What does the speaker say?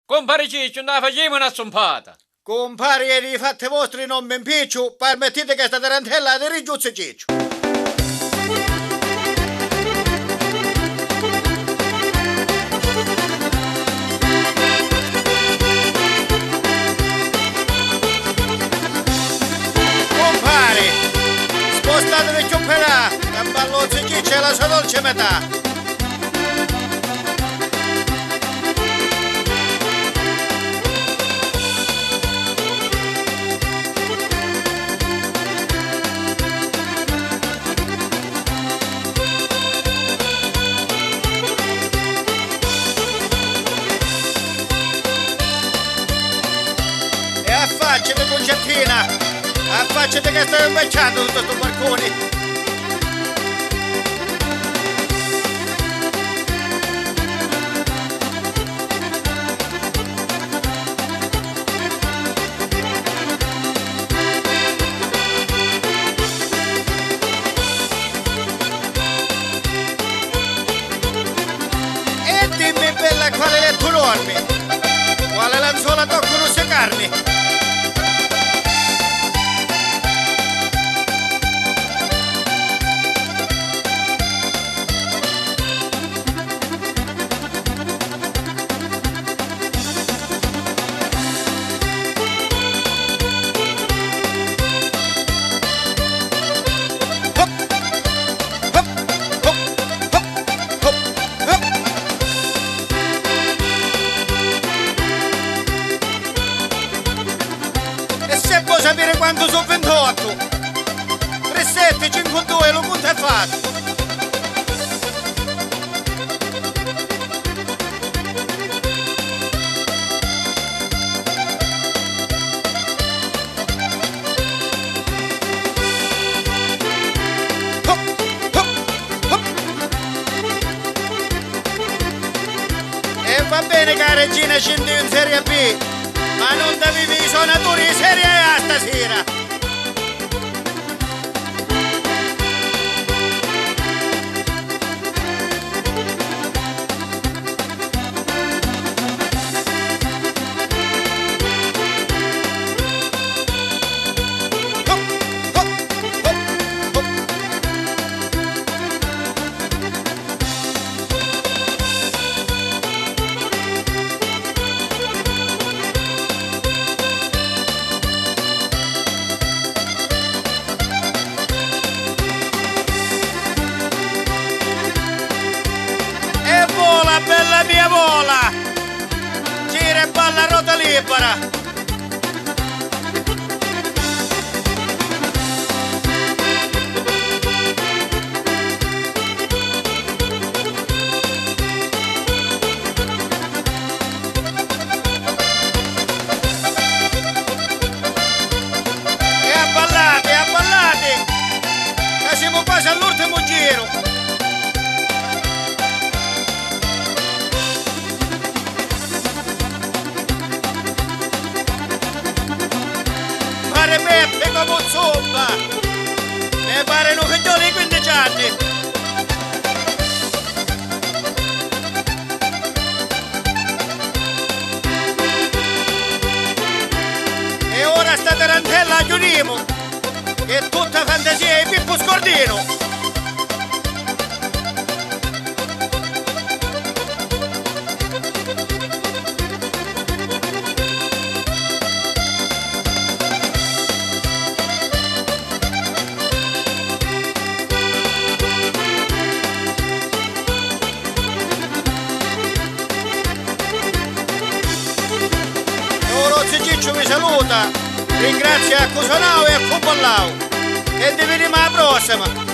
Compare Ciccio, non la facciamo una zompata. Compari e rifatti vostri non mi impiccio, permettete che sta tarantella di rigiuzzi Ciccio. Compari, spostatevi più per là, che ballozzi Ciccio è la sua dolce metà. Affacciati concettina, affacciati che stai invecchiando tutto sto barcone. E dimmi bella quale letto dormi, quale lenzuola toccano secarmi. Se vuoi sapere quanto sono 28, 37, 52, lo conto è fatto. E va bene che la regina scende in Serie B, ma non devi i suonatori di Serie A stasera. Bella mia vola, gira e balla a ruota libera. E ballate, che siamo quasi all'ultimo giro. Peppe come zoppa, mi pare un figlio di 15 anni. E ora sta tarantella chiudiamo, che è tutta fantasia di Pippo Scordino. Ciccio vi saluta, ringrazia a Cosanao e a Copallau e ti vediamo alla prossima.